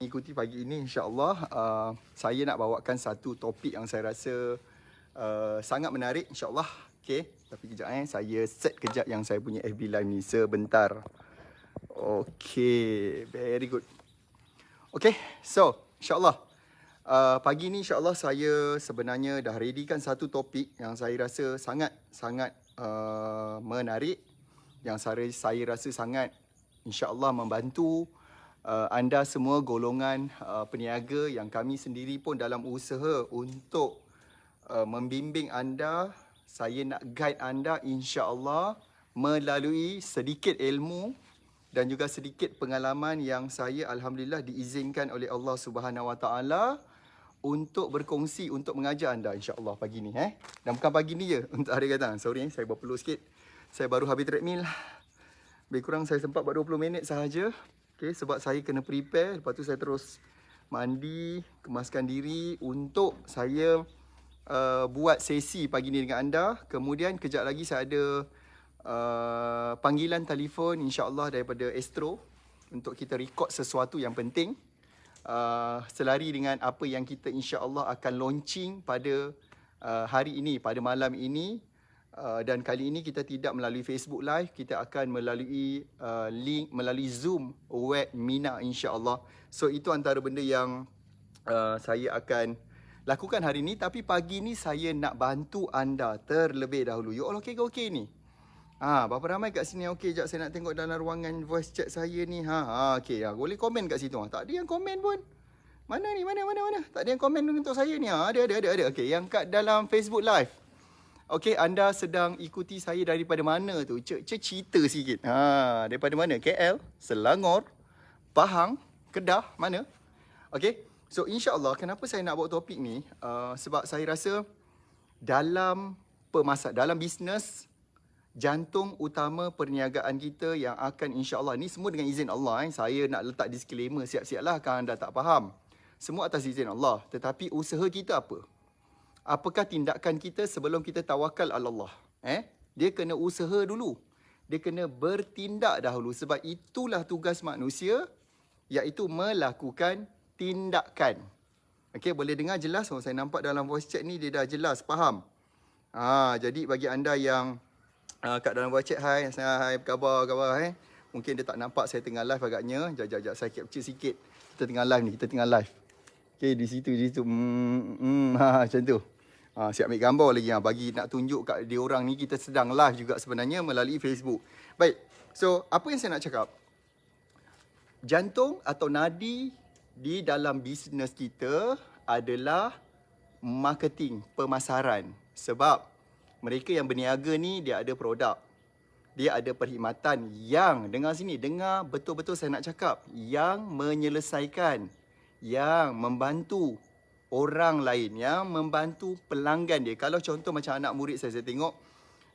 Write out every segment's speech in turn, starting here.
Ikuti pagi ini insya-Allah saya nak bawakan satu topik yang saya rasa sangat menarik insya-Allah. Okey, tapi kejap saya set kejap yang saya punya FB live ni sebentar. Okey, very good. Okey, so insya-Allah pagi ni insya-Allah saya sebenarnya dah readykan satu topik yang saya rasa sangat menarik, yang saya rasa sangat insya-Allah membantu anda semua golongan peniaga yang kami sendiri pun dalam usaha untuk membimbing anda. Saya nak guide anda insya-Allah melalui sedikit ilmu dan juga sedikit pengalaman yang saya alhamdulillah diizinkan oleh Allah Subhanahu Wa Taala untuk berkongsi, untuk mengajar anda insya-Allah pagi ni Dan bukan pagi ni je, untuk hari kata. Sorry saya berpeluh sikit. Saya baru habis treadmill. Lebih kurang saya sempat buat 20 minit sahaja. Okay, sebab saya kena prepare, lepas tu saya terus mandi, kemaskan diri untuk saya buat sesi pagi ni dengan anda. Kemudian kejap lagi saya ada panggilan telefon insya-Allah daripada Astro untuk kita record sesuatu yang penting selari dengan apa yang kita insya-Allah akan launching pada hari ini, pada malam ini. Dan kali ini kita tidak melalui Facebook Live, kita akan melalui link, melalui Zoom webinar insya-Allah. So itu antara benda yang saya akan lakukan hari ini. Tapi pagi ni saya nak bantu anda terlebih dahulu. You all okey ni? Berapa ramai kat sini okey? Sekejap saya nak tengok dalam ruangan voice chat saya ni. Okey, boleh komen kat situ. Tak ada yang komen pun. Mana ni? Mana? Tak ada yang komen untuk saya ni. Ada. Okey, yang kat dalam Facebook Live. Okey, anda sedang ikuti saya daripada mana tu? Cerita sikit. Daripada mana? KL, Selangor, Pahang, Kedah, mana? Okey. So insya-Allah kenapa saya nak bawa topik ni? Sebab saya rasa dalam bisnes, jantung utama perniagaan kita yang akan insya-Allah, ni semua dengan izin Allah. Saya nak letak disclaimer, siap-siaplah kalau anda tak faham. Semua atas izin Allah. Tetapi usaha kita apa? Apakah tindakan kita sebelum kita tawakal ala Allah? Dia kena usaha dulu. Dia kena bertindak dahulu. Sebab itulah tugas manusia, iaitu melakukan tindakan. Okey, boleh dengar jelas? Saya nampak dalam voice chat ni dia dah jelas, faham? Jadi bagi anda yang kat dalam voice chat, hai, apa khabar? Mungkin dia tak nampak saya tengah live agaknya. Jap, saya capture sikit. Kita tengah live. Okey, di situ. Macam tu. Siap ambil gambar lagi. Bagi nak tunjuk kat dia orang ni, kita sedang live juga sebenarnya melalui Facebook. Baik, so apa yang saya nak cakap? Jantung atau nadi di dalam bisnes kita adalah marketing, pemasaran. Sebab mereka yang berniaga ni, dia ada produk. Dia ada perkhidmatan yang, dengar sini, dengar betul-betul saya nak cakap, yang menyelesaikan, yang membantu orang lain, yang membantu pelanggan dia. Kalau contoh macam anak murid saya tengok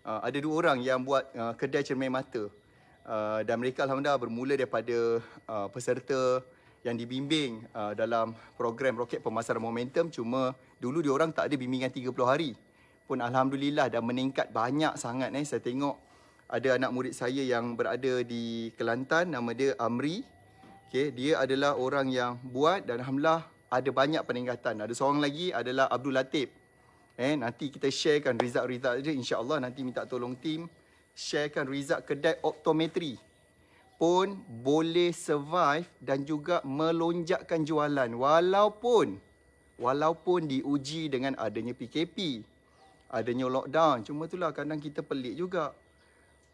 ada 2 orang yang buat kedai cermin mata. Dan mereka alhamdulillah bermula daripada peserta yang dibimbing dalam program Roket Pemasaran Momentum. Cuma dulu dia orang tak ada bimbingan 30 hari. Pun alhamdulillah dah meningkat banyak sangat. Saya tengok ada anak murid saya yang berada di Kelantan, nama dia Amri. Okay, dia adalah orang yang buat dan alhamdulillah ada banyak peningkatan. Ada seorang lagi adalah Abdul Latif. Nanti kita sharekan result dia insya-Allah. Nanti minta tolong tim sharekan result kedai optometri. Pun boleh survive dan juga melonjakkan jualan walaupun diuji dengan adanya PKP, adanya lockdown. Cuma itulah kadang kita pelik juga.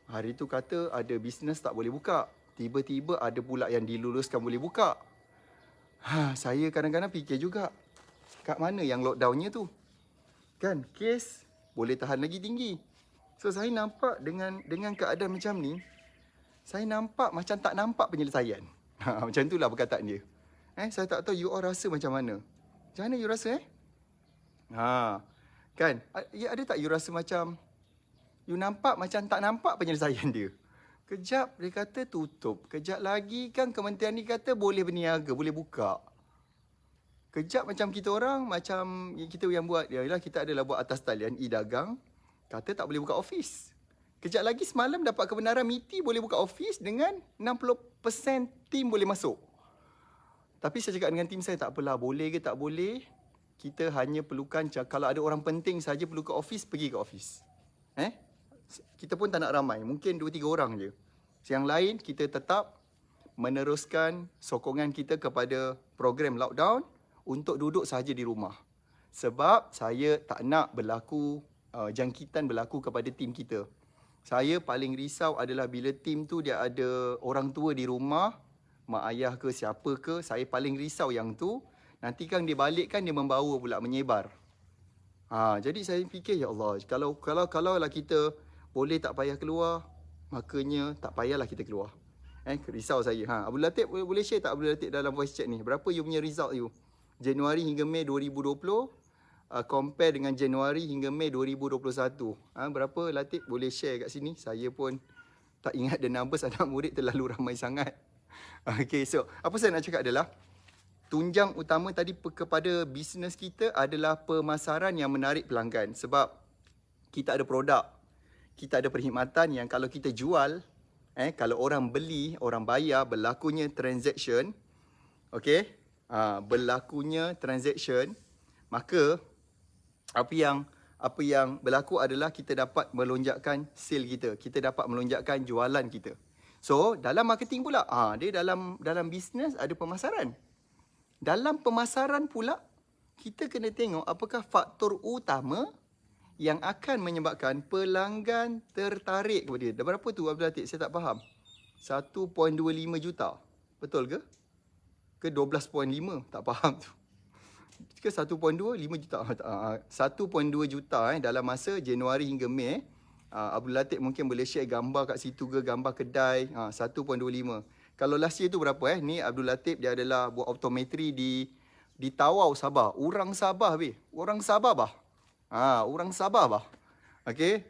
Hari tu kata ada bisnes tak boleh buka. Tiba-tiba ada pula yang diluluskan boleh buka. Saya kadang-kadang fikir juga, kat mana yang lockdownnya tu? Kan, kes boleh tahan lagi tinggi. So, saya nampak dengan keadaan macam ni, saya nampak macam tak nampak penyelesaian. Macam itulah perkataan dia. Saya tak tahu you all rasa macam mana. Macam mana you rasa? Kan, ada tak you rasa macam, you nampak macam tak nampak penyelesaian dia? Kejap dia kata tutup. Kejap lagi kan kementerian ni kata boleh berniaga, boleh buka. Kejap macam kita orang, macam kita yang buat, yalah kita adalah buat atas talian e-dagang, kata tak boleh buka office. Kejap lagi semalam dapat kebenaran MITI boleh buka office dengan 60% tim boleh masuk. Tapi saya cakap dengan tim saya, tak apalah, boleh ke tak boleh, kita hanya perlukan, kalau ada orang penting saja perlu ke office, pergi ke office. Kita pun tak nak ramai, mungkin 2-3 orang je. Yang lain, kita tetap meneruskan sokongan kita kepada program lockdown untuk duduk saja di rumah. Sebab saya tak nak jangkitan berlaku kepada tim kita. Saya paling risau adalah bila tim tu dia ada orang tua di rumah, mak ayah ke siapa ke, saya paling risau yang tu. Nanti kan dia balik kan dia membawa pula, menyebar. Jadi saya fikir, ya Allah, kalau lah kita boleh tak payah keluar, makanya tak payahlah kita keluar. Risau saya. Abdul Latif boleh share tak Abdul Latif dalam voice chat ni? Berapa you punya result you? Januari hingga Mei 2020, compare dengan Januari hingga Mei 2021. Berapa Latif? Boleh share kat sini. Saya pun tak ingat the numbers, anak murid terlalu ramai sangat. Okay, so apa saya nak cakap adalah, tunjang utama tadi kepada bisnes kita adalah pemasaran yang menarik pelanggan. Sebab kita ada produk, kita ada perkhidmatan yang kalau kita jual, kalau orang beli, orang bayar, berlakunya transaction, okay, berlakunya transaction, maka apa yang berlaku adalah kita dapat melonjakkan sale kita, kita dapat melonjakkan jualan kita. So dalam marketing pula, dia dalam bisnes ada pemasaran. Dalam pemasaran pula, kita kena tengok apakah faktor utama yang akan menyebabkan pelanggan tertarik kepada dia. Berapa tu Abdul Latif? Saya tak faham. 1.25 juta. Betul ke? Ke 12.5? Tak faham tu. Ke 1.2? 5 juta? 1.2 juta dalam masa Januari hingga Mei. Abdul Latif mungkin boleh share gambar kat situ ke, gambar kedai. 1.25. Kalau last year tu berapa? Ni Abdul Latif dia adalah buat optometri di Tawau, Sabah. Orang Sabah weh. Orang Sabah bah. Orang Sabah bah. Okey.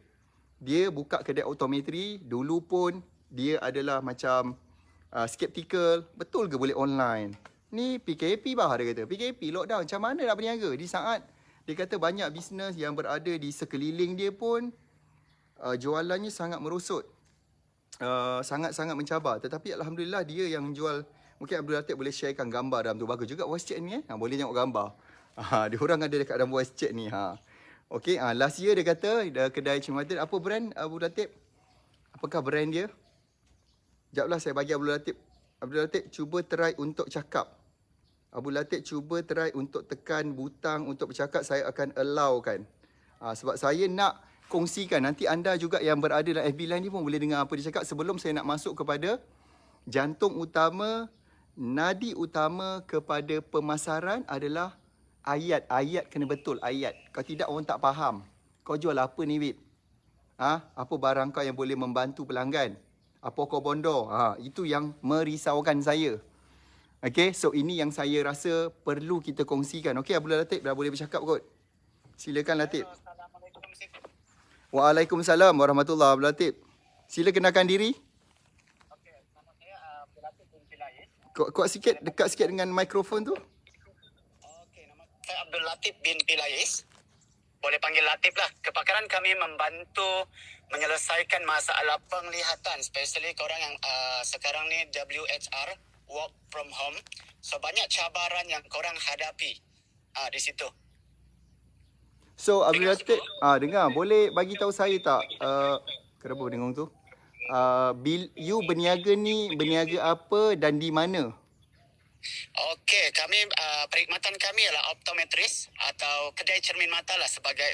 Dia buka kedai optometri. Dulu pun dia adalah macam skeptical. Betul ke boleh online? Ni PKP bah dia kata. PKP lockdown macam mana nak berniaga? Di saat dia kata banyak bisnes yang berada di sekeliling dia pun jualannya sangat merosot. Sangat-sangat mencabar. Tetapi Alhamdulillah dia yang menjual. Mungkin Abdul Latif boleh sharekan gambar dalam tu. Bagus juga voice chat ni. Boleh tengok gambar. Dia orang ada dekat dalam voice chat ni. Okay, last year dia kata kedai cermin mata. Apa brand Abdul Latif? Apakah brand dia? Sekejaplah saya bagi Abdul Latif. Abdul Latif cuba try untuk cakap. Abdul Latif cuba try untuk tekan butang untuk bercakap. Saya akan allow kan. Sebab saya nak kongsikan. Nanti anda juga yang berada dalam FB Live ni pun boleh dengar apa dia cakap. Sebelum saya nak masuk kepada jantung utama, nadi utama kepada pemasaran adalah ayat. Ayat kena betul, ayat. Kalau tidak orang tak faham. Kau jual apa ni Wib? Apa barang kau yang boleh membantu pelanggan? Apa kau bondo? Itu yang merisaukan saya. Okay, so ini yang saya rasa perlu kita kongsikan. Okay, Abdul Latif dah boleh bercakap kot. Silakan Latif. Waalaikumsalam warahmatullahi wabarakatuh. Sila kenalkan diri. Okey, nama saya Abdul Latif bin Pilais. Kuat sikit, dekat sikit dengan mikrofon tu. Okey, nama saya Abdul Latif bin Pilais. Boleh panggil Latif lah. Kepakaran kami membantu menyelesaikan masalah penglihatan, especially korang yang sekarang ni WHR, work from home. So banyak cabaran yang korang hadapi di situ. So Abdul Latif, dengar, boleh bagi tahu saya tak kenapa dengung tu? You berniaga ni berniaga apa dan di mana? Okey, kami perkhidmatan kami ialah optometris atau kedai cermin mata lah sebagai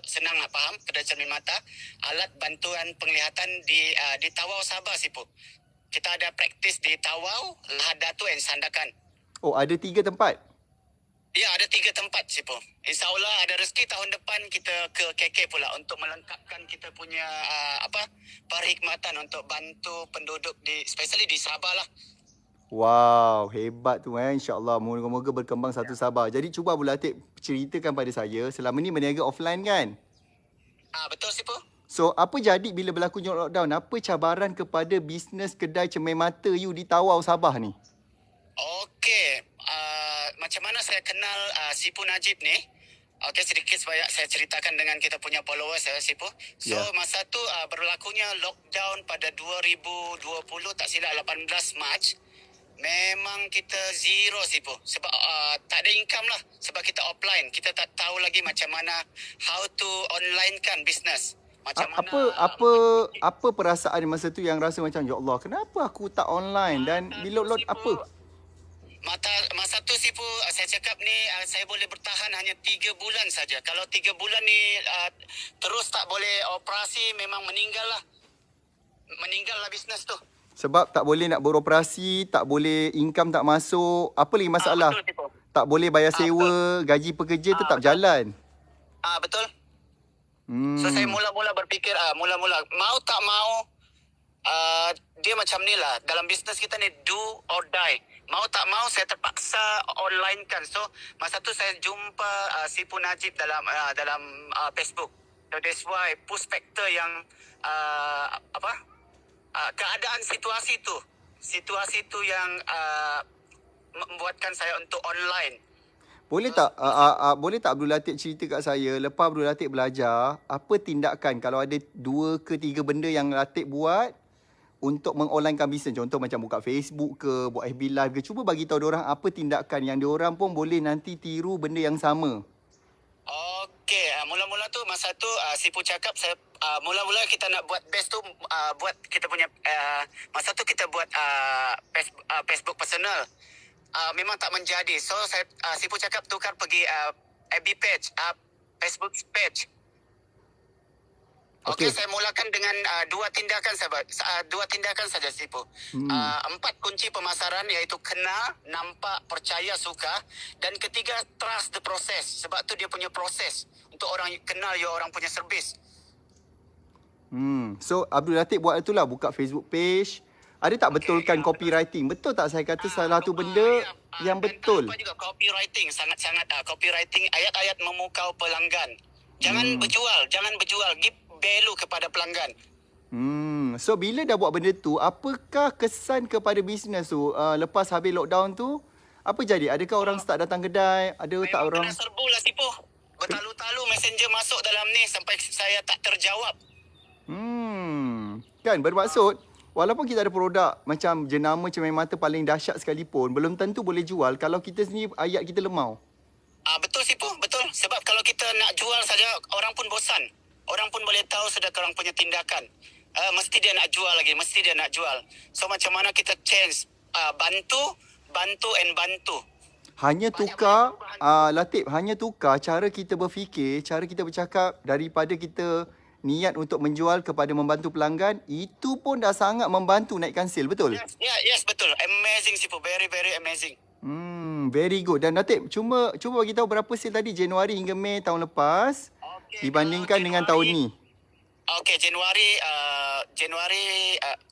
senang nak faham, kedai cermin mata, alat bantuan penglihatan di Tawau Sabah Sipu. Kita ada praktis di Tawau, Lahad Datu dan Sandakan. Oh, ada 3 tempat. Ya, ada 3 tempat Sipu. InsyaAllah ada rezeki tahun depan kita ke KK pula untuk melengkapkan kita punya perkhidmatan untuk bantu penduduk especially di Sabah lah. Wow, hebat tu InsyaAllah. Moga-moga berkembang satu Sabah. Jadi cuba Abdul Latif ceritakan pada saya, selama ni berniaga offline kan? Betul Sipu. So, apa jadi bila berlakunya lockdown? Apa cabaran kepada bisnes kedai cermin mata you di Tawau Sabah ni? Okey, macam mana saya kenal Sipu Najib ni? Okey, sedikit sebanyak saya ceritakan dengan kita punya followers Sipu. So, masa tu berlakunya lockdown pada 2020, tak silap 18 Mac. Memang kita zero Sipu. Sebab tak ada income lah. Sebab kita offline. Kita tak tahu lagi macam mana how to online kan business. Macam mana Apa perasaan masa tu yang rasa macam ya Allah, kenapa aku tak online dan bila load apa? Masa tu Sipu, saya cakap ni saya boleh bertahan hanya 3 bulan saja. Kalau 3 bulan ni terus tak boleh operasi, memang meninggal lah bisnes tu. Sebab tak boleh nak beroperasi, tak boleh income tak masuk. Apa lagi masalah? Betul Sipu. Tak boleh bayar sewa, betul. gaji pekerja tetap betul. jalan. Betul. So saya mula-mula berfikir, mau tak mau, dia macam ni lah. Dalam bisnes kita ni, do or die. Mau tak mau, saya terpaksa online kan. So masa tu saya jumpa Sipu Najib dalam Facebook. So that's why push factor yang keadaan situasi tu yang membuatkan saya untuk online. Boleh tak Abdul Latif cerita kat saya, lepas Abdul Latif belajar, apa tindakan kalau ada 2 ke 3 benda yang Latif buat untuk mengonlinekan bisnes? Contoh macam buka Facebook ke, buat FB Live ke. Cuba bagi tahu diorang apa tindakan yang diorang pun boleh nanti tiru benda yang sama. Okey, mula-mula tu masa tu Sipu cakap saya mula-mula kita nak buat base tu buat kita punya masa tu kita buat Facebook personal. Memang tak menjadi. So saya Sipu cakap tukar pergi FB page, Facebook page. Okey, saya mulakan dengan dua tindakan saja Sipu. 4 kunci pemasaran iaitu kenal, nampak, percaya, suka, dan ketiga trust the process. Sebab tu dia punya proses untuk orang kenal orang punya servis. So Abdul Latif buat itulah, buka Facebook page. Ada tak betulkan copywriting? Betul tak saya kata salah satu benda yang betul? Apa juga copywriting, sangat-sangat copywriting, ayat-ayat memukau pelanggan. Jangan berjual, give value kepada pelanggan. So bila dah buat benda tu, apakah kesan kepada bisnes tu lepas habis lockdown tu? Apa jadi? Adakah orang start datang kedai? Ada tak orang? Memang kena serbu lah Sipu. Bertalu-talu messenger masuk dalam ni sampai saya tak terjawab. Kan bermaksud walaupun kita ada produk macam jenama cermin mata paling dahsyat sekalipun, belum tentu boleh jual kalau kita sendiri ayat kita lemau. Betul Sipu, betul. Sebab kalau kita nak jual saja, orang pun bosan. Orang pun boleh tahu sudah korang punya tindakan. Mesti dia nak jual. So macam mana kita change? Bantu. Hanya tukar, Latif, hanya tukar cara kita berfikir, cara kita bercakap daripada kita niat untuk menjual kepada membantu pelanggan, itu pun dah sangat membantu naikkan sale, betul? Yes, betul. Amazing Sipu, very very amazing. Very good. Dan Latif, cuba bagi tahu berapa sale tadi Januari hingga Mei tahun lepas dibandingkan dengan tahun ni. Okey, Januari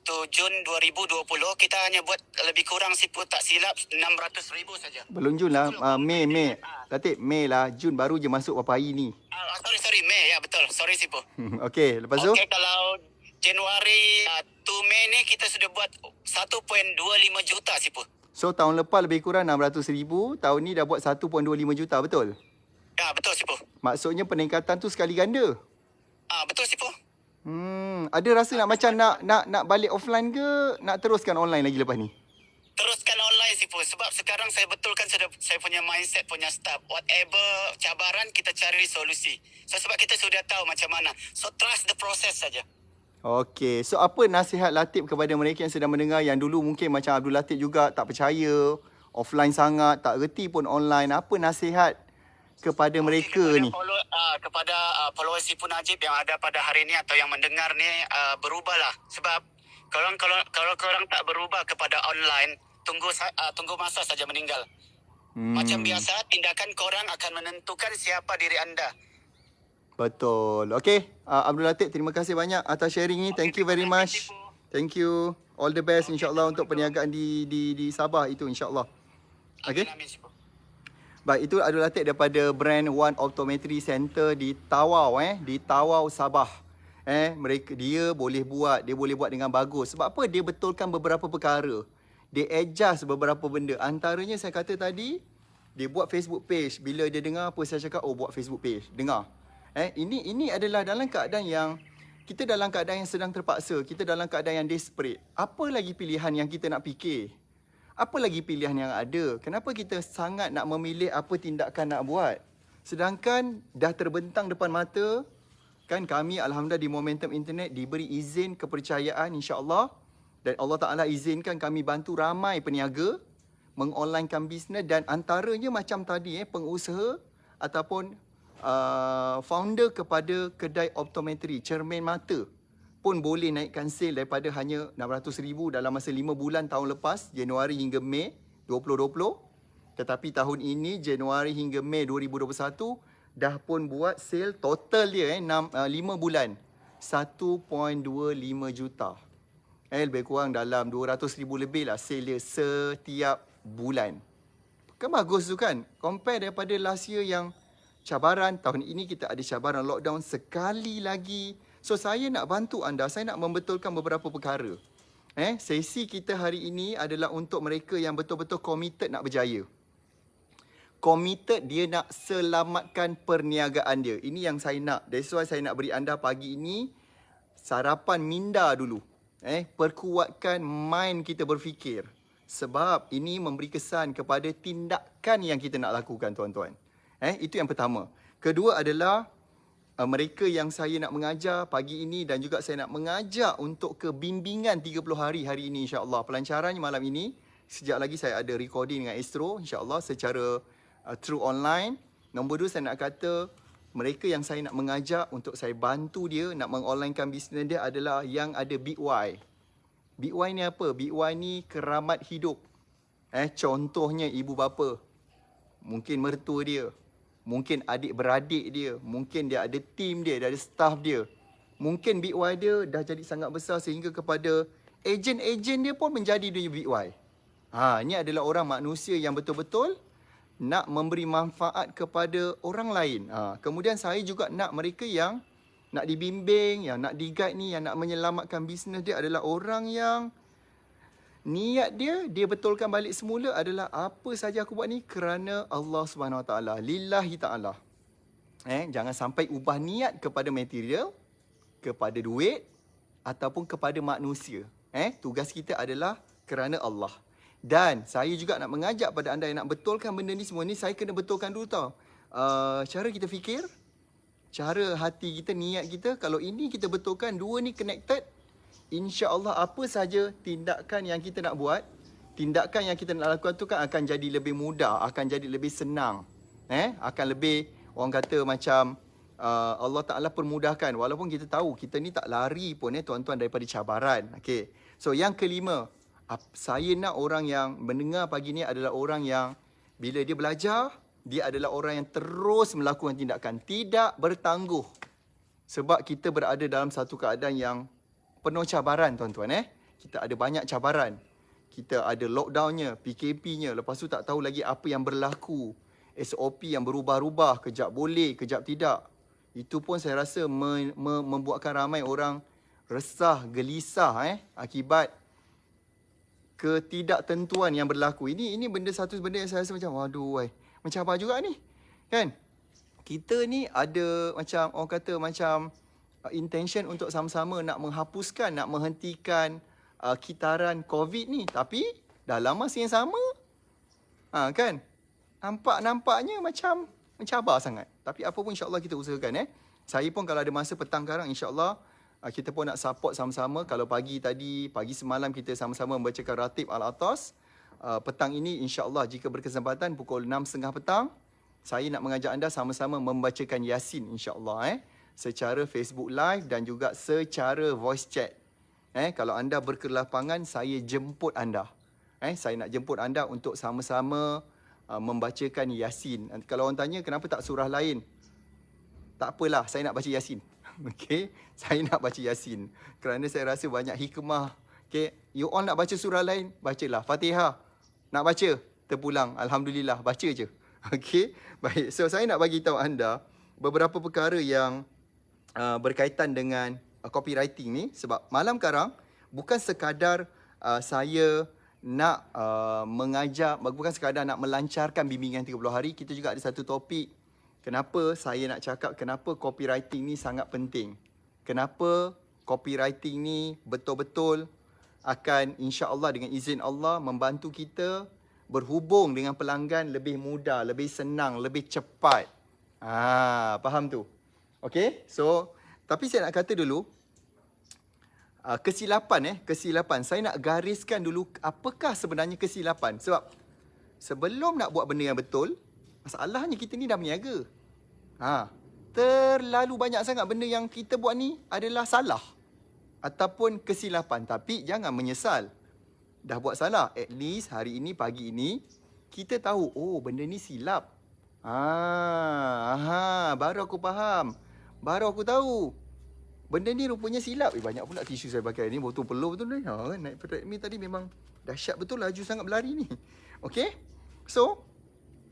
tu Jun 2020 kita hanya buat lebih kurang Sipu tak silap 600,000 saja. Belum Jun lah, Mei. Latif, Mei lah, Jun baru je masuk berapa hari ni. Sorry, Mei. Ya, betul. Sorry, Sipu. Okey, lepas tu? Okey, kalau Januari to Mei ni kita sudah buat 1.25 juta, Sipu. So, tahun lepas lebih kurang 600,000, tahun ni dah buat 1.25 juta, betul? Ya, betul, Sipu. Maksudnya peningkatan tu sekali ganda. Betul, Sipu. Ada rasa nak macam nak balik offline ke, nak teruskan online lagi lepas ni? Teruskan online Sipu. Sebab sekarang saya betulkan sudah saya punya mindset, punya staff. Whatever cabaran, kita cari solusi. So, sebab kita sudah tahu macam mana. So, trust the process saja. Okey. So, apa nasihat Latif kepada mereka yang sedang mendengar yang dulu mungkin macam Abdul Latif juga tak percaya, offline sangat, tak reti pun online. Apa nasihat kepada mereka ni? Kepada followers Sipu Najib yang ada pada hari ni atau yang mendengar ni, berubahlah. Sebab kalau korang tak berubah kepada online, tunggu masa saja meninggal. Macam biasa, tindakan korang akan menentukan siapa diri anda. Betul. Okey, Abdul Latif, terima kasih banyak atas sharing ni. Thank you very much. Thank you. All the best insya-Allah untuk perniagaan di Sabah itu insya-Allah. Okey. Baik, itu Abdul Latif daripada brand One Optometry Center di Tawau di Tawau, Sabah. Dia boleh buat dengan bagus. Sebab apa? Dia betulkan beberapa perkara. Dia adjust beberapa benda. Antaranya saya kata tadi, dia buat Facebook page. Bila dia dengar apa saya cakap, buat Facebook page. Dengar. Ini adalah dalam keadaan yang kita dalam keadaan yang sedang terpaksa, kita dalam keadaan yang desperate. Apa lagi pilihan yang kita nak fikir? Apa lagi pilihan yang ada? Kenapa kita sangat nak memilih apa tindakan nak buat? Sedangkan dah terbentang depan mata, kan kami Alhamdulillah di Momentum Internet diberi izin kepercayaan insya-Allah, dan Allah Ta'ala izinkan kami bantu ramai peniaga mengonlinekan bisnes, dan antaranya macam tadi pengusaha ataupun founder kepada kedai optometri, cermin mata pun boleh naikkan sale daripada hanya 600,000 dalam masa 5 bulan tahun lepas, Januari hingga Mei 2020. Tetapi tahun ini, Januari hingga Mei 2021, dah pun buat sale total dia 5 bulan 1.25 juta. Lebih kurang dalam 200,000 lebih lah sale dia setiap bulan. Kan bagus tu kan? Compare daripada last year yang cabaran, tahun ini kita ada cabaran lockdown sekali lagi. So saya nak bantu anda, saya nak membetulkan beberapa perkara. Sesi kita hari ini adalah untuk mereka yang betul-betul committed nak berjaya. Committed dia nak selamatkan perniagaan dia. Ini yang saya nak. That's why saya nak beri anda pagi ini sarapan minda dulu. Perkuatkan mind kita berfikir. Sebab ini memberi kesan kepada tindakan yang kita nak lakukan, tuan-tuan. Itu yang pertama. Kedua adalah mereka yang saya nak mengajar pagi ini, dan juga saya nak mengajak untuk ke bimbingan 30 hari ini insya-Allah. Pelancarannya malam ini. Sejak lagi saya ada recording dengan Astro insya-Allah secara through online. Nombor 2, saya nak kata mereka yang saya nak mengajak untuk saya bantu dia nak mengonlinekan bisnes dia adalah yang ada Big Y. Big Y ni apa? Big Y ni keramat hidup. Contohnya ibu bapa, mungkin mertua dia, mungkin adik-beradik dia, mungkin dia ada tim dia, ada staff dia. Mungkin Big Y dia dah jadi sangat besar sehingga kepada ejen-ejen dia pun menjadi dia Big Y. Ini adalah orang manusia yang betul-betul nak memberi manfaat kepada orang lain. Kemudian saya juga nak mereka yang nak dibimbing, yang nak di-guide ni, yang nak menyelamatkan bisnes dia adalah orang yang niat dia betulkan balik semula adalah apa saja aku buat ni kerana Allah Subhanahu Wa Taala, lillahi taala. Jangan sampai ubah niat kepada material, kepada duit ataupun kepada manusia. Tugas kita adalah kerana Allah. Dan saya juga nak mengajak pada anda yang nak betulkan benda ni semua ni, saya kena betulkan dulu tau. Cara kita fikir, cara hati kita, niat kita, kalau ini kita betulkan, dua ni connected, insya-Allah apa saja tindakan yang kita nak buat, tindakan yang kita nak lakukan tu kan akan jadi lebih mudah, akan jadi lebih senang. Akan lebih, orang kata macam Allah Ta'ala permudahkan. Walaupun kita tahu kita ni tak lari pun tuan-tuan daripada cabaran. Okay. So yang kelima, saya nak orang yang mendengar pagi ni adalah orang yang bila dia belajar, dia adalah orang yang terus melakukan tindakan, tidak bertangguh. Sebab kita berada dalam satu keadaan yang penuh cabaran, tuan-tuan. Kita ada banyak cabaran. Kita ada lockdownnya, PKP-nya, lepas tu tak tahu lagi apa yang berlaku. SOP yang berubah-ubah, kejap boleh, kejap tidak. Itu pun saya rasa membuatkan ramai orang resah, gelisah akibat ketidaktentuan yang berlaku. Ini satu benda yang saya rasa macam waduh, mencabar juga ni. Kan? Kita ni ada macam orang kata macam intention untuk sama-sama nak menghapuskan, nak menghentikan kitaran COVID ni, tapi dalam masa yang sama kan nampaknya macam mencabar sangat. Tapi apa pun insya-Allah kita usahakan. Saya pun kalau ada masa petang sekarang insya-Allah kita pun nak support sama-sama. Kalau pagi semalam kita sama-sama membacakan Ratib Al-Atas. Petang ini insya-Allah jika berkesempatan pukul 6.30 petang, saya nak mengajak anda sama-sama membacakan Yasin insya-Allah secara Facebook Live dan juga secara voice chat. Kalau anda berkelapangan, saya jemput anda. Saya nak jemput anda untuk sama-sama membacakan Yasin. Kalau orang tanya kenapa tak surah lain? Tak apalah, saya nak baca Yasin. Okey, saya nak baca Yasin kerana saya rasa banyak hikmah. Okey, you all nak baca surah lain, bacalah Fatihah. Nak baca, terpulang, alhamdulillah, baca je. Okey, baik. So saya nak bagi tahu anda beberapa perkara yang berkaitan dengan copywriting ni, sebab malam sekarang bukan sekadar saya nak mengajar, bukan sekadar nak melancarkan bimbingan 30 hari, kita juga ada satu topik. Kenapa saya nak cakap kenapa copywriting ni sangat penting. Kenapa copywriting ni betul-betul akan insya-Allah dengan izin Allah membantu kita berhubung dengan pelanggan lebih mudah, lebih senang, lebih cepat. Faham tu? Okey? So, tapi saya nak kata dulu, kesilapan. Saya nak gariskan dulu apakah sebenarnya kesilapan. Sebab sebelum nak buat benda yang betul, masalahnya kita ni dah berniaga. Terlalu banyak sangat benda yang kita buat ni adalah salah ataupun kesilapan. Tapi jangan menyesal. Dah buat salah. At least hari ini, pagi ini, kita tahu, oh benda ni silap. Baru aku faham. Baru aku tahu. Benda ni rupanya silap. Banyak pula tisu saya pakai ni. Botol peluh betul ni. Naik treadmill tadi memang dahsyat betul, laju sangat berlari ni. Okay. So,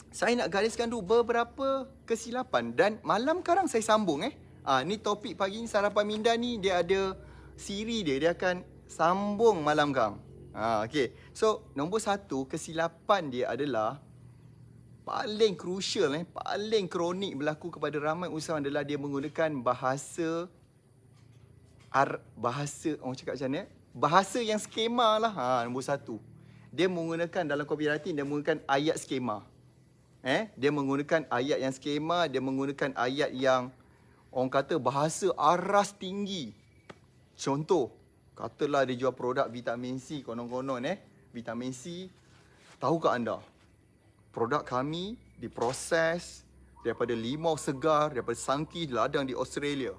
saya nak gariskan dulu beberapa kesilapan. Dan malam sekarang saya sambung. Ni topik pagi ni, Sarapan Minda ni, dia ada siri dia. Dia akan sambung malam sekarang. Okay. So, nombor satu, kesilapan dia adalah paling crucial, paling kronik berlaku kepada ramai usahawan adalah dia menggunakan bahasa, orang cakap macam mana? Bahasa yang skema lah. Nombor satu. Dia menggunakan dalam copywriting, dia menggunakan ayat skema. Dia menggunakan ayat yang skema, dia menggunakan ayat yang orang kata bahasa aras tinggi. Contoh, katalah dia jual produk vitamin C, konon-konon vitamin C. Tahukah anda? Produk kami diproses daripada limau segar, daripada sangki ladang di Australia.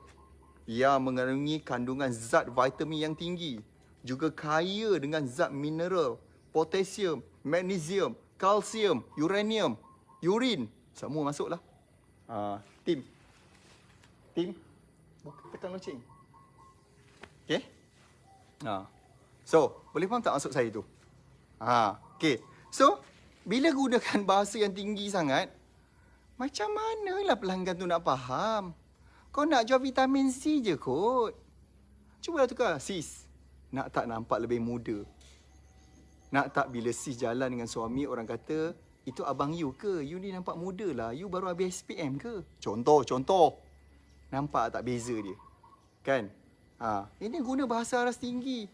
Yang mengandungi kandungan zat vitamin yang tinggi. Juga kaya dengan zat mineral, potasium, magnesium, kalsium, uranium, urin. Semua masuklah. Tim. Tekan loceng. Okay? So, boleh faham tak maksud saya tu? Okay. So, bila gunakan bahasa yang tinggi sangat, macam manalah pelanggan tu nak faham? Kau nak jual vitamin C je kot. Cubalah tukar. Sis, nak tak nampak lebih muda? Nak tak bila sis jalan dengan suami, orang kata, itu abang you ke? You ni nampak muda lah. You baru habis SPM ke? Contoh. Nampak tak beza dia? Kan? Ini guna bahasa aras tinggi.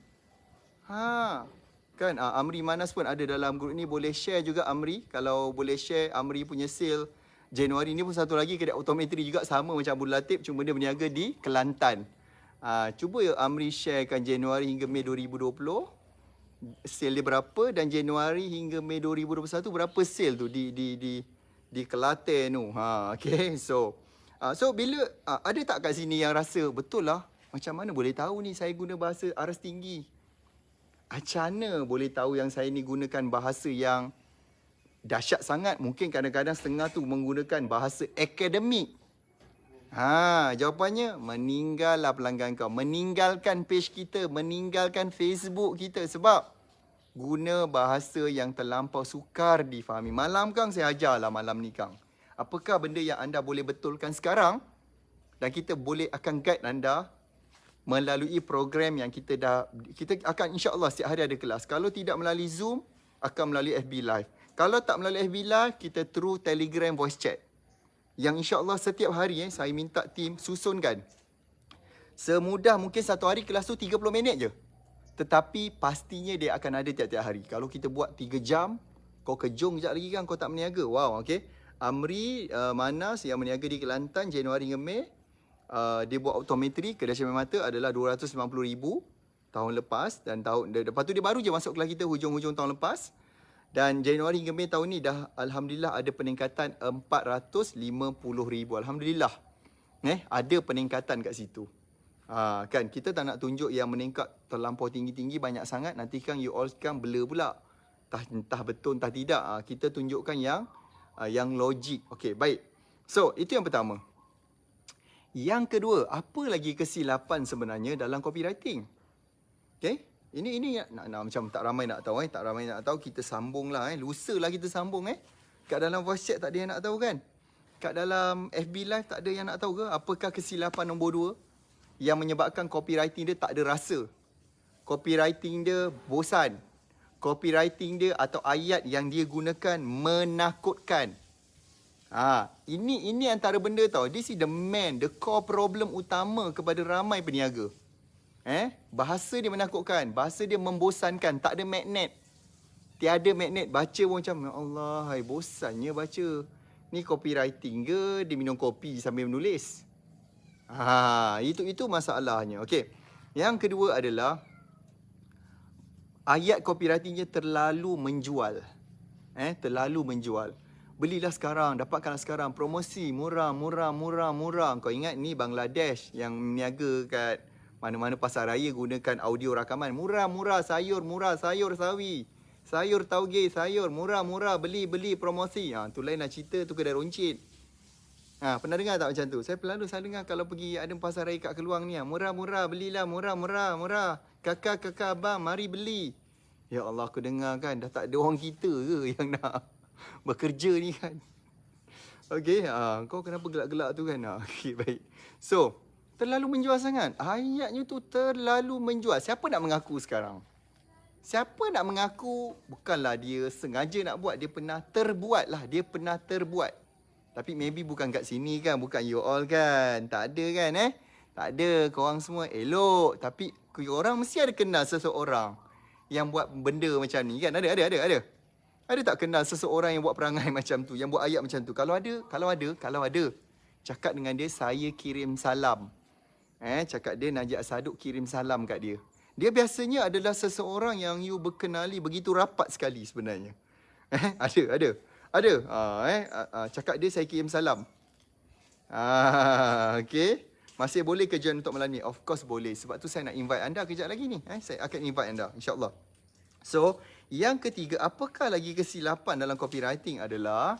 Kan, Amri Manas pun ada dalam grup ni. Boleh share juga Amri. Kalau boleh share Amri punya sale Januari ni pun satu lagi kedai optometri juga sama macam Abdul Latif, cuma dia berniaga di Kelantan. Cuba Amri sharekan Januari hingga Mei 2020. Sale dia berapa, dan Januari hingga Mei 2021 berapa sale tu di Kelantan tu. Okay. So bila ada tak kat sini yang rasa betul lah, macam mana boleh tahu ni saya guna bahasa aras tinggi? Macam mana boleh tahu yang saya ni gunakan bahasa yang dahsyat sangat? Mungkin kadang-kadang setengah tu menggunakan bahasa akademik. Jawapannya, meninggallah pelanggan kau. Meninggalkan page kita, meninggalkan Facebook kita. Sebab guna bahasa yang terlampau sukar difahami. Malam Kang saya ajarlah malam ni Kang. Apakah benda yang anda boleh betulkan sekarang, dan kita boleh akan guide anda melalui program yang kita akan insya-Allah setiap hari ada kelas. Kalau tidak melalui Zoom, akan melalui FB Live. Kalau tak melalui FB Live, kita through Telegram voice chat. Yang insya-Allah setiap hari saya minta tim susunkan. Semudah mungkin satu hari kelas tu 30 minit je. Tetapi pastinya dia akan ada tiap-tiap hari. Kalau kita buat 3 jam, kau kejung sekejap lagi kan kau tak berniaga. Wow, okey. Amri Manas yang berniaga di Kelantan Januari hingga Mei. Dia buat optometri, kedai cermin mata adalah 250,000 tahun lepas, dan lepas tu dia baru je masuk kelas kita hujung-hujung tahun lepas. Dan Januari hingga Mei tahun ni dah alhamdulillah ada peningkatan 450,000. Alhamdulillah. Ada peningkatan kat situ. Kan kita tak nak tunjuk yang meningkat terlampau tinggi-tinggi banyak sangat, nanti kan you all kan blur pula. Entah betul entah tidak. Kita tunjukkan yang logik. Okey, baik. So, itu yang pertama. Yang kedua, apa lagi kesilapan sebenarnya dalam copywriting? Okay? Ini nak macam tak ramai nak tahu. Tak ramai nak tahu, kita sambung lah. Lusa lah kita sambung. Kat dalam voice chat tak ada yang nak tahu kan? Kat dalam FB Live tak ada yang nak tahu ke? Apakah kesilapan nombor 2 yang menyebabkan copywriting dia tak ada rasa? Copywriting dia bosan. Copywriting dia atau ayat yang dia gunakan menakutkan. Ini antara benda tau. This is the core problem utama kepada ramai peniaga. Bahasa dia menakutkan, bahasa dia membosankan, tak ada magnet. Tiada magnet, baca pun macam, ya Allah, hai, bosannya baca. Ni copywriting ke, dia minum kopi sambil menulis? Itu masalahnya. Okey. Yang kedua adalah ayat copywritingnya terlalu menjual. Terlalu menjual. Belilah sekarang, dapatkanlah sekarang, promosi murah. Kau ingat ni Bangladesh yang meniaga kat mana-mana pasar raya gunakan audio rakaman. Murah, sayur sawi. Sayur tauge, sayur murah, beli promosi. Tu lain lah cerita, tu kedai runcit. Pernah dengar tak macam tu? Saya selalu dengar kalau pergi ada pasar raya kat Keluang ni. Murah, belilah murah. Kakak abang, mari beli. Ya Allah, aku dengar kan, dah tak ada orang kita ke yang nak bekerja ni kan. Okey, kau kenapa gelak-gelak tu kan? Okey, baik. So, terlalu menjual sangat. Ayatnya tu terlalu menjual. Siapa nak mengaku sekarang? Siapa nak mengaku bukanlah dia sengaja nak buat, dia pernah terbuat lah. Tapi maybe bukan kat sini kan, bukan you all kan. Tak ada kan Tak ada, korang semua elok. Tapi korang mesti ada kenal seseorang yang buat benda macam ni kan. Ada. Ada tak kenal seseorang yang buat perangai macam tu, yang buat ayat macam tu? Kalau ada, cakap dengan dia, saya kirim salam. Cakap dia, Najib Asaduk kirim salam kat dia. Dia biasanya adalah seseorang yang you berkenali begitu rapat sekali sebenarnya. Ada. Cakap dia, saya kirim salam. Okey. Masih boleh ke join untuk malam ni? Of course boleh. Sebab tu saya nak invite anda kejap lagi ni. Saya akan invite anda, insyaAllah. So, yang ketiga, apakah lagi kesilapan dalam copywriting adalah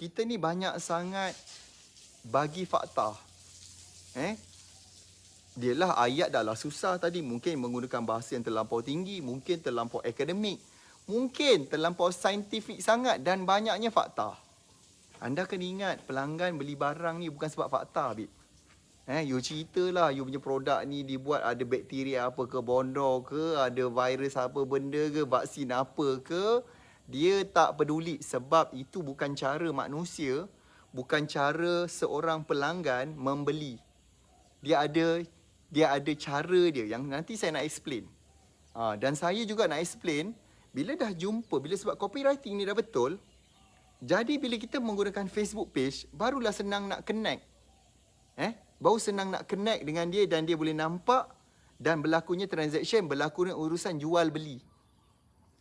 kita ni banyak sangat bagi fakta. Dialah ayat dah lah susah tadi. Mungkin menggunakan bahasa yang terlampau tinggi. Mungkin terlampau akademik. Mungkin terlampau saintifik sangat. Dan banyaknya fakta. Anda kena ingat, pelanggan beli barang ni bukan sebab fakta, babe. You ceritalah, you punya produk ni dibuat ada bakteria apa ke, bondor ke, ada virus apa benda ke, vaksin apa ke. Dia tak peduli sebab itu bukan cara manusia, bukan cara seorang pelanggan membeli. Dia ada cara dia yang nanti saya nak explain. Dan saya juga nak explain, bila dah jumpa, bila sebab copywriting ni dah betul, jadi bila kita menggunakan Facebook page, barulah senang nak connect. Baru senang nak connect dengan dia dan dia boleh nampak dan berlakunya transaction, berlakunya urusan jual beli.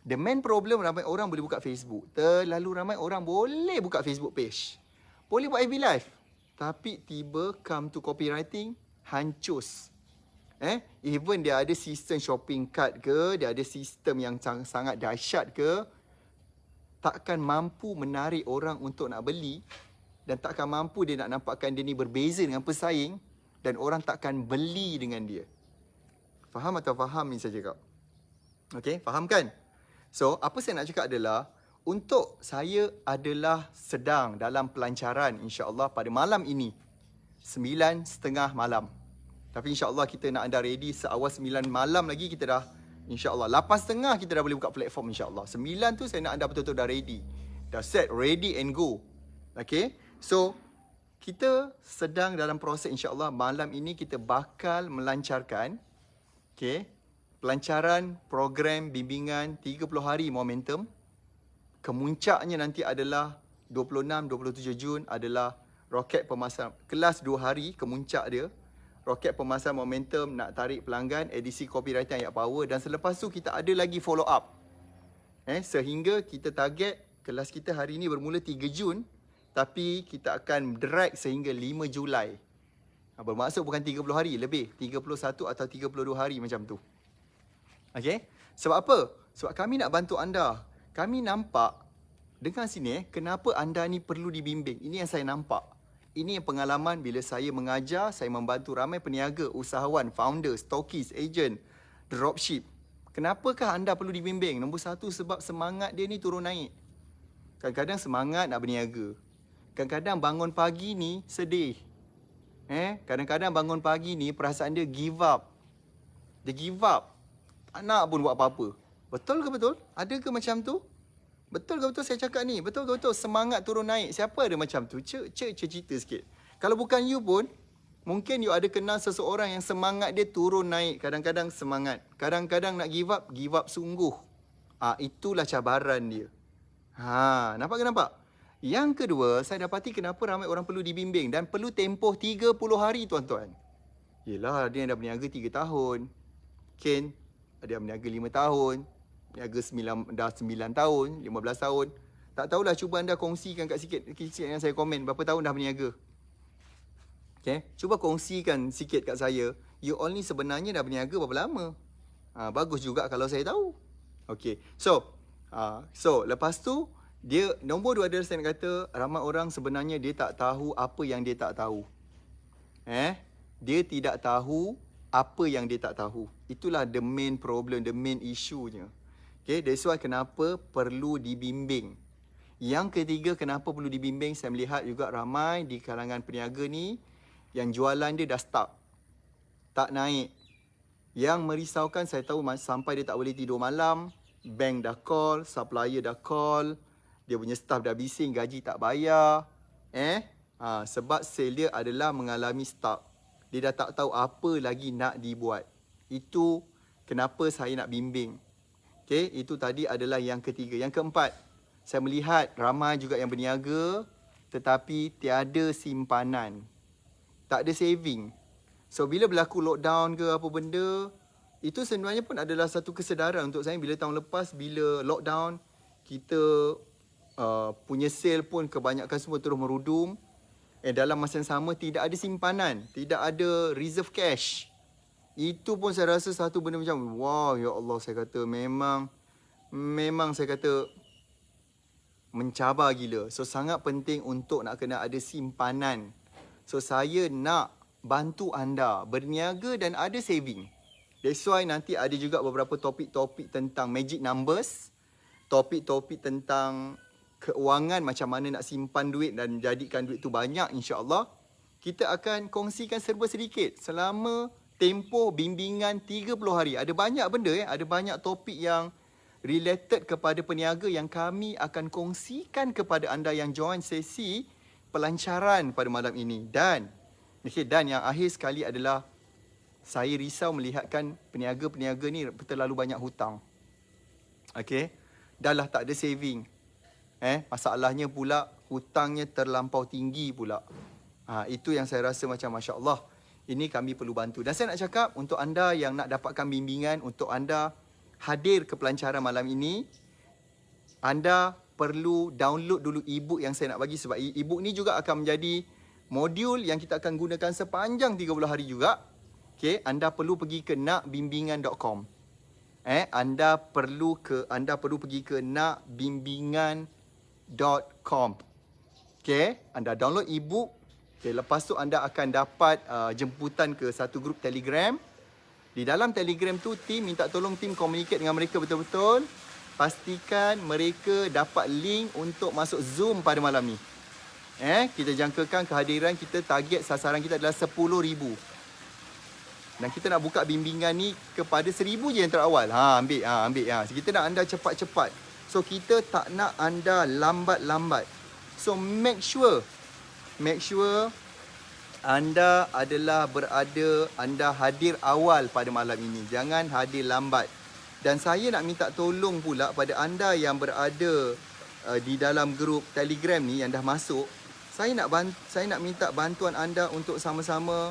The main problem, ramai orang boleh buka Facebook. Terlalu ramai orang boleh buka Facebook page. Boleh buat FB Live. Tapi tiba come to copywriting, hancus. Even dia ada sistem shopping cart ke, dia ada sistem yang sangat dahsyat ke, takkan mampu menarik orang untuk nak beli. Dan takkan mampu dia nak nampakkan dia ni berbeza dengan pesaing. Dan orang takkan beli dengan dia. Faham atau faham ni saja kau? Okey, faham kan? So, apa saya nak cakap adalah, untuk saya adalah sedang dalam pelancaran insya-Allah pada malam ini. 9:30 malam. Tapi insya-Allah kita nak anda ready seawal 9 malam lagi kita dah insya-Allah 8:30 kita dah boleh buka platform insya-Allah. 9 tu saya nak anda betul-betul dah ready. Dah set, ready and go. Okey? So, kita sedang dalam proses insya-Allah malam ini kita bakal melancarkan pelancaran program bimbingan 30 hari momentum. Kemuncaknya nanti adalah 26-27 Jun adalah roket pemasaran. Kelas 2 hari kemuncak dia. Roket pemasaran momentum nak tarik pelanggan edisi copywriting ayat power. Dan selepas tu kita ada lagi follow up. Sehingga kita target kelas kita hari ini bermula 3 Jun. Tapi kita akan drag sehingga 5 Julai. Bermaksud bukan 30 hari, lebih. 31 atau 32 hari macam tu. Okey? Sebab apa? Sebab kami nak bantu anda. Kami nampak, dengar sini kenapa anda ni perlu dibimbing. Ini yang saya nampak. Ini yang pengalaman bila saya mengajar, saya membantu ramai peniaga, usahawan, founder, stokis, agent, dropship. Kenapakah anda perlu dibimbing? Nombor satu, sebab semangat dia ni turun naik. Kadang-kadang semangat nak berniaga. Kadang-kadang bangun pagi ni sedih. Kadang-kadang bangun pagi ni perasaan dia give up. Dia give up. Tak nak pun buat apa-apa. Betul ke betul? Ada ke macam tu? Betul ke betul saya cakap ni? Betul ke betul semangat turun naik? Siapa ada macam tu? Cerita sikit. Kalau bukan you pun, Mungkin you ada kenal seseorang yang semangat dia turun naik. Kadang-kadang semangat. Kadang-kadang nak give up sungguh. Itulah cabaran dia. Nampak ke nampak? Yang kedua, saya dapati kenapa ramai orang perlu dibimbing dan perlu tempoh 30 hari tuan-tuan. Yelah, dia dah berniaga 3 tahun. Ken, dia berniaga 5 tahun. Berniaga 9 tahun, 15 tahun. Tak tahulah, cuba anda kongsikan kat sikit yang saya komen. Berapa tahun dah berniaga? Okay, cuba kongsikan sikit kat saya. You all ni sebenarnya dah berniaga berapa lama? Bagus juga kalau saya tahu. Okay, so lepas tu, dia nombor 2 adalah saya nak kata, ramai orang sebenarnya dia tak tahu apa yang dia tak tahu. Dia tidak tahu apa yang dia tak tahu. Itulah the main problem, the main issue-nya. Okay, that's why kenapa perlu dibimbing. Yang ketiga, kenapa perlu dibimbing, saya melihat juga ramai di kalangan peniaga ni, yang jualan dia dah stuck. Tak naik. Yang merisaukan, saya tahu sampai dia tak boleh tidur malam, bank dah call, supplier dah call, dia punya staff dah bising, gaji tak bayar. Sebab sale dia adalah mengalami stuck. Dia dah tak tahu apa lagi nak dibuat. Itu kenapa saya nak bimbing. Okay, itu tadi adalah yang ketiga. Yang keempat, saya melihat ramai juga yang berniaga tetapi tiada simpanan. Tak ada saving. So, bila berlaku lockdown ke apa benda, itu sebenarnya pun adalah satu kesedaran untuk saya. Bila tahun lepas, bila lockdown, kita punya sale pun kebanyakan semua terus merudum. Dalam masa yang sama, tidak ada simpanan. Tidak ada reserve cash. Itu pun saya rasa satu benda macam, wow, ya Allah, saya kata memang saya kata mencabar gila. So, sangat penting untuk nak kena ada simpanan. So, saya nak bantu anda berniaga dan ada saving. That's why nanti ada juga beberapa topik-topik tentang magic numbers. Topik-topik tentang keuangan, macam mana nak simpan duit dan jadikan duit tu banyak, insya-Allah. Kita akan kongsikan serba sedikit selama tempoh bimbingan 30 hari. Ada banyak benda, ada banyak topik yang related kepada peniaga yang kami akan kongsikan kepada anda yang join sesi pelancaran pada malam ini. Dan yang akhir sekali adalah saya risau melihatkan peniaga-peniaga ni terlalu banyak hutang. Okey, dah lah tak ada saving. Masalahnya pula hutangnya terlampau tinggi pula. Itu yang saya rasa macam masya-Allah. Ini kami perlu bantu. Dan saya nak cakap untuk anda yang nak dapatkan bimbingan, untuk anda hadir ke pelancaran malam ini, anda perlu download dulu e-book yang saya nak bagi, sebab e-book ni juga akan menjadi modul yang kita akan gunakan sepanjang 30 hari juga. Okey, anda perlu pergi ke nakbimbingan.com. Anda perlu pergi ke nakbimbingan.com. Okey, anda download e-book. Okey, lepas tu anda akan dapat jemputan ke satu grup Telegram. Di dalam Telegram tu, minta tolong tim communicate dengan mereka betul-betul. Pastikan mereka dapat link untuk masuk Zoom pada malam ni. Kita jangkakan kehadiran kita, target sasaran kita adalah 10,000. Dan kita nak buka bimbingan ni kepada 1,000 je yang terawal. Ambil. Kita nak anda cepat-cepat. So, kita tak nak anda lambat-lambat. So, make sure anda anda hadir awal pada malam ini. Jangan hadir lambat. Dan saya nak minta tolong pula pada anda yang berada di dalam grup Telegram ni yang dah masuk. Saya nak minta bantuan anda untuk sama-sama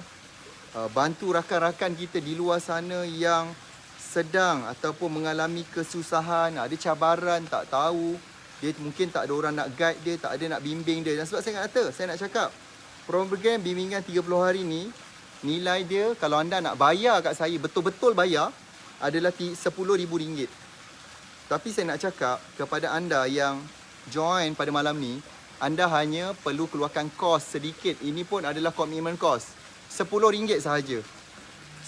bantu rakan-rakan kita di luar sana yang sedang ataupun mengalami kesusahan, ada cabaran, tak tahu. Dia mungkin tak ada orang nak guide dia, tak ada nak bimbing dia. Dan sebab saya nak cakap, program bimbingan 30 hari ni, nilai dia kalau anda nak bayar kat saya, betul-betul bayar, adalah RM10,000. Tapi saya nak cakap kepada anda yang join pada malam ni, anda hanya perlu keluarkan kos sedikit. Ini pun adalah komitmen kos. RM10 sahaja.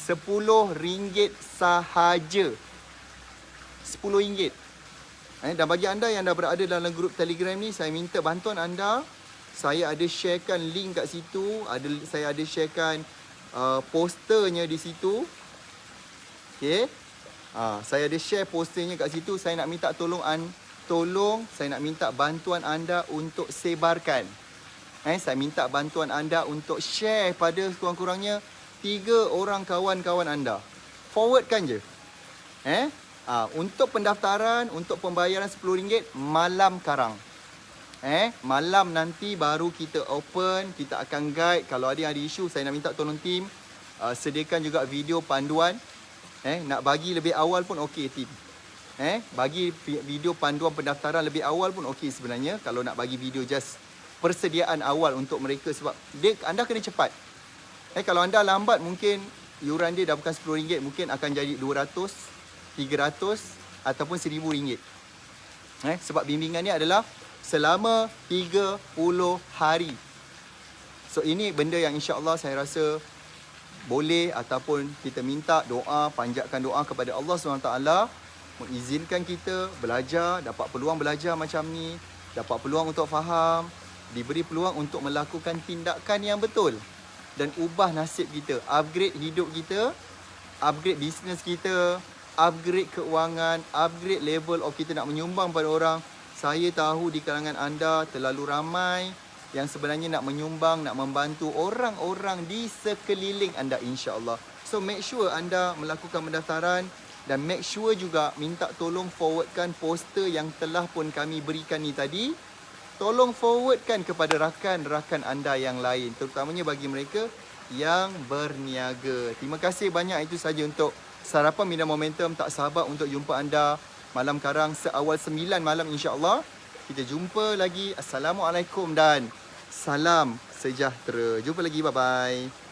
RM10 sahaja. RM10. Dan bagi anda yang dah berada dalam grup Telegram ni, saya minta bantuan anda. Saya ada sharekan link kat situ. Saya ada sharekan posternya di situ. Okey. Saya ada share posternya kat situ. Saya nak minta saya nak minta bantuan anda untuk sebarkan. Saya minta bantuan anda untuk share pada kurang-kurangnya 3 orang kawan-kawan anda. Forwardkan je. Untuk pendaftaran, untuk pembayaran RM10 malam karang. Malam nanti baru kita open, kita akan guide. Kalau ada yang ada isu, saya nak minta tolong tim sediakan juga video panduan. Nak bagi lebih awal pun okey tim. Bagi video panduan pendaftaran lebih awal pun okey sebenarnya. Kalau nak bagi video just persediaan awal untuk mereka, sebab anda kena cepat. Kalau anda lambat, mungkin yuran dia dah bukan RM10, mungkin akan jadi RM200, RM300 ataupun RM1000. Sebab bimbingan ni adalah selama 30 hari. So ini benda yang insya-Allah saya rasa boleh, ataupun kita minta doa, panjatkan doa kepada Allah SWT mengizinkan kita belajar, dapat peluang belajar macam ni, dapat peluang untuk faham, diberi peluang untuk melakukan tindakan yang betul dan ubah nasib kita, upgrade hidup kita, upgrade bisnes kita, upgrade keuangan, upgrade level of kita nak menyumbang pada orang. Saya tahu di kalangan anda terlalu ramai yang sebenarnya nak menyumbang, nak membantu orang-orang di sekeliling anda insya-Allah. So make sure anda melakukan pendaftaran dan make sure juga minta tolong forwardkan poster yang telah pun kami berikan ni tadi. Tolong forwardkan kepada rakan-rakan anda yang lain, terutamanya bagi mereka yang berniaga. Terima kasih banyak, itu saja untuk sarapan Minda Momentum. Tak sabar untuk jumpa anda malam karang seawal 9 malam insya-Allah. Kita jumpa lagi. Assalamualaikum dan salam sejahtera. Jumpa lagi. Bye-bye.